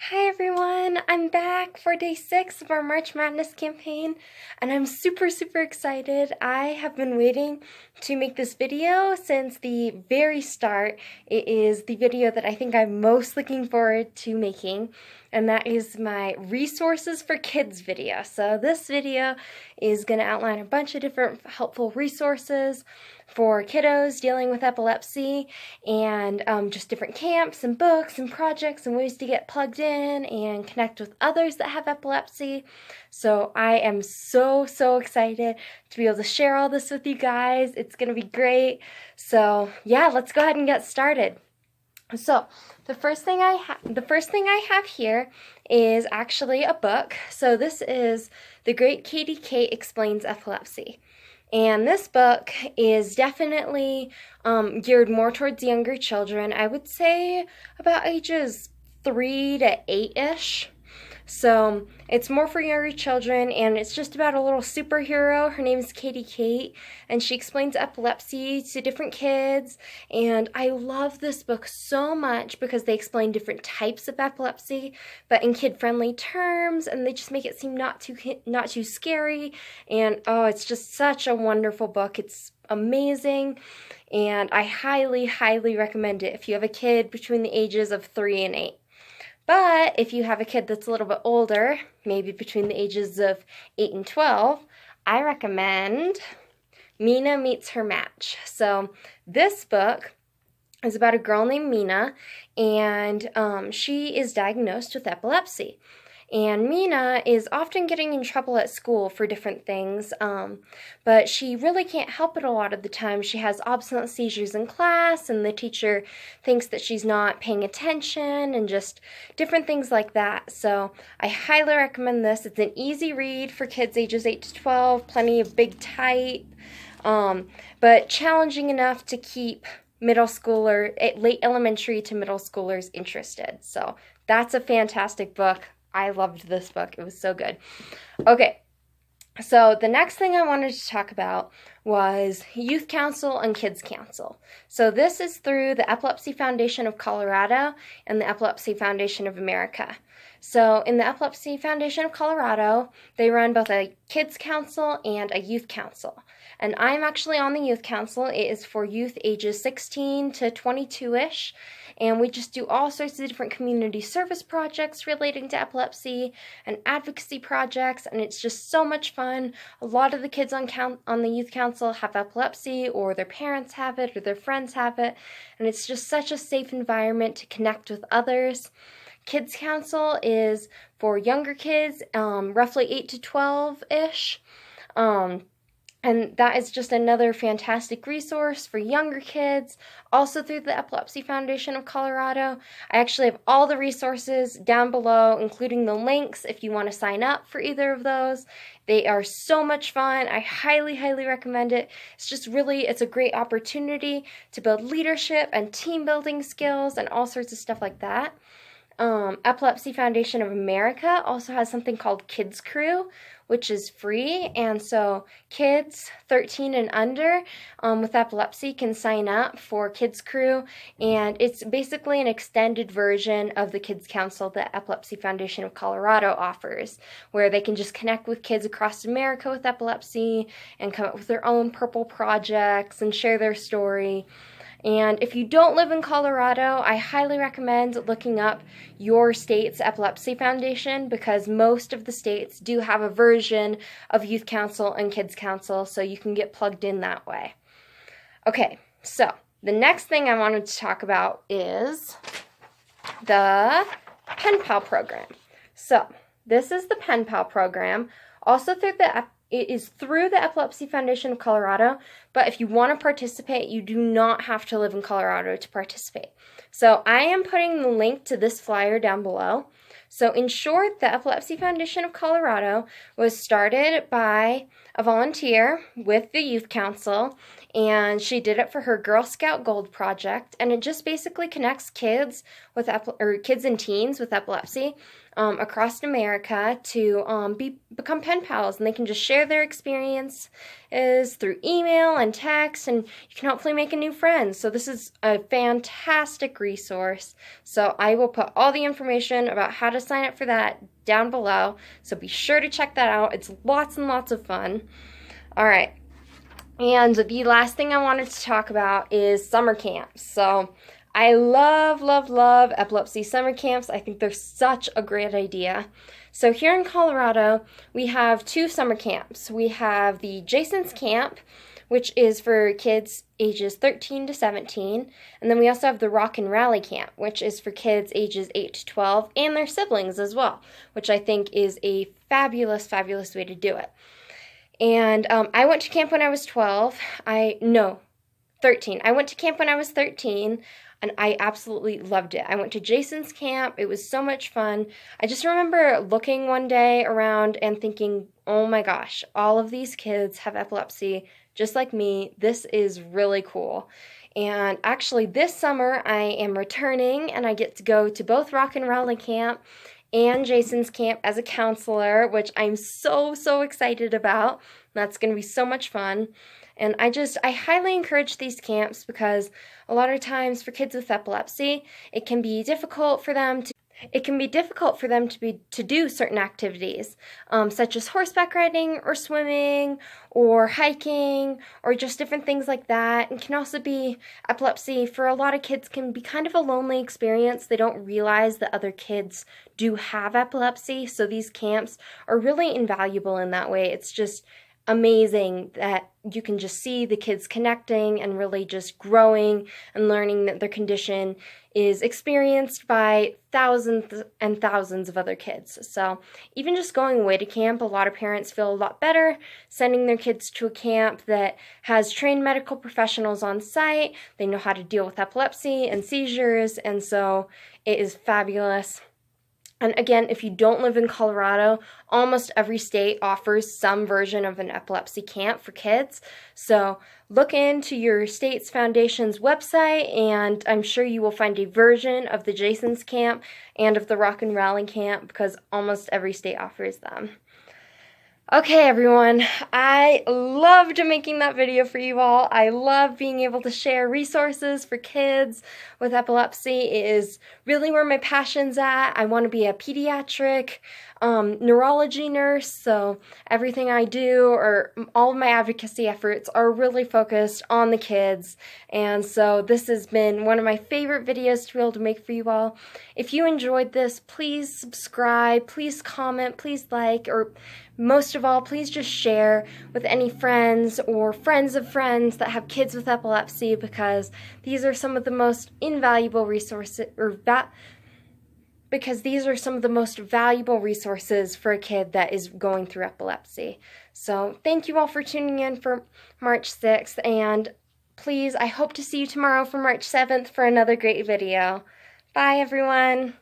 Hi everyone, I'm back for day 6 of our March Madness campaign, and I'm super excited. I have been waiting to make this video since the very start. It is the video that I think I'm most looking forward to making, and that is my resources for kids video. So this video is going to outline a bunch of different helpful resources for kiddos dealing with epilepsy, and just different camps and books and projects and ways to get plugged in and connect with others that have epilepsy. So I am so excited to be able to share all this with you guys. It's going to be great. So yeah, let's go ahead and get started. So the first thing I have here is actually a book. So this is The Great Katie Kate Explains Epilepsy. And this book is definitely geared more towards younger children. I would say about ages 3 to 8-ish. So it's more for younger children, and it's just about a little superhero. Her name is Katie Kate, and she explains epilepsy to different kids. And I love this book so much because they explain different types of epilepsy, but in kid-friendly terms, and they just make it seem not too scary. And oh, it's just such a wonderful book. It's amazing, and I highly recommend it if you have a kid between the ages of 3 and 8. But if you have a kid that's a little bit older, maybe between the ages of 8 and 12, I recommend Mina Meets Her Match. So this book is about a girl named Mina, and she is diagnosed with epilepsy. And Mina is often getting in trouble at school for different things, but she really can't help it a lot of the time. She has obstinate seizures in class, and the teacher thinks that she's not paying attention, and just different things like that. So I highly recommend this. It's an easy read for kids ages 8 to 12, plenty of big type, but challenging enough to keep late elementary to middle schoolers interested. So that's a fantastic book. I loved this book. It was so good. Okay, so the next thing I wanted to talk about was Youth Council and Kids Council. So this is through the Epilepsy Foundation of Colorado and the Epilepsy Foundation of America. So in the Epilepsy Foundation of Colorado, they run both a Kids Council and a Youth Council. And I'm actually on the Youth Council. It is for youth ages 16 to 22-ish. And we just do all sorts of different community service projects relating to epilepsy and advocacy projects, and it's just so much fun. A lot of the kids on the Youth Council have epilepsy, or their parents have it, or their friends have it, and it's just such a safe environment to connect with others. Kids Council is for younger kids, roughly 8 to 12-ish. And that is just another fantastic resource for younger kids, also through the Epilepsy Foundation of Colorado. I actually have all the resources down below, including the links if you want to sign up for either of those. They are so much fun. I highly recommend it. It's a great opportunity to build leadership and team building skills and all sorts of stuff like that. Epilepsy Foundation of America also has something called Kids Crew, which is free, and so kids 13 and under with epilepsy can sign up for Kids Crew, and it's basically an extended version of the Kids Council that Epilepsy Foundation of Colorado offers, where they can just connect with kids across America with epilepsy and come up with their own purple projects and share their story. And if you don't live in Colorado, I highly recommend looking up your state's Epilepsy Foundation, because most of the states do have a version of Youth Council and Kids Council, so you can get plugged in that way. Okay, so the next thing I wanted to talk about is the Pen Pal program. So this is the Pen Pal program, also it is through the Epilepsy Foundation of Colorado, but if you want to participate, you do not have to live in Colorado to participate. So I am putting the link to this flyer down below. So in short, the Epilepsy Foundation of Colorado was started by a volunteer with the Youth Council, and she did it for her Girl Scout Gold project, and it just basically connects kids with kids and teens with epilepsy across America to become pen pals, and they can just share their experiences through email and text, and you can hopefully make a new friend. So this is a fantastic resource. So I will put all the information about how to sign up for that down below. So be sure to check that out. It's lots and lots of fun. All right. And the last thing I wanted to talk about is summer camps. So I love, love, love epilepsy summer camps. I think they're such a great idea. So here in Colorado, we have 2 summer camps. We have the Jason's Camp, which is for kids ages 13 to 17. And then we also have the Rock and Rally Camp, which is for kids ages 8 to 12 and their siblings as well, which I think is a fabulous, fabulous way to do it. And I went to camp when I was 13. I went to camp when I was 13, and I absolutely loved it. I went to Jason's camp. It was so much fun. I just remember looking one day around and thinking, oh my gosh, all of these kids have epilepsy just like me. This is really cool. And actually this summer I am returning, and I get to go to both Rock and Rally Camp and Jason's Camp as a counselor, which I'm so, so excited about. That's going to be so much fun. And I highly encourage these camps because a lot of times for kids with epilepsy, it can be difficult for them to do certain activities, such as horseback riding or swimming or hiking or just different things like that. And can also be, epilepsy for a lot of kids can be kind of a lonely experience. They don't realize that other kids do have epilepsy, so these camps are really invaluable in that way. It's just amazing that you can just see the kids connecting and really just growing and learning that their condition is experienced by thousands and thousands of other kids. So even just going away to camp, a lot of parents feel a lot better sending their kids to a camp that has trained medical professionals on site. They know how to deal with epilepsy and seizures, and so it is fabulous. And again, if you don't live in Colorado, almost every state offers some version of an epilepsy camp for kids. So look into your state's foundation's website, and I'm sure you will find a version of the Jason's Camp and of the Rock and Rally Camp because almost every state offers them. Okay, everyone, I loved making that video for you all. I love being able to share resources for kids with epilepsy. It is really where my passion's at. I want to be a pediatric neurology nurse, so everything I do, or all of my advocacy efforts, are really focused on the kids. And so this has been one of my favorite videos to be able to make for you all. If you enjoyed this, please subscribe, please comment, please like, or most of all, please just share with any friends or friends of friends that have kids with epilepsy, because these are some of the most invaluable resources, because these are some of the most valuable resources for a kid that is going through epilepsy. So thank you all for tuning in for March 6th, and please, I hope to see you tomorrow for March 7th for another great video. Bye, everyone.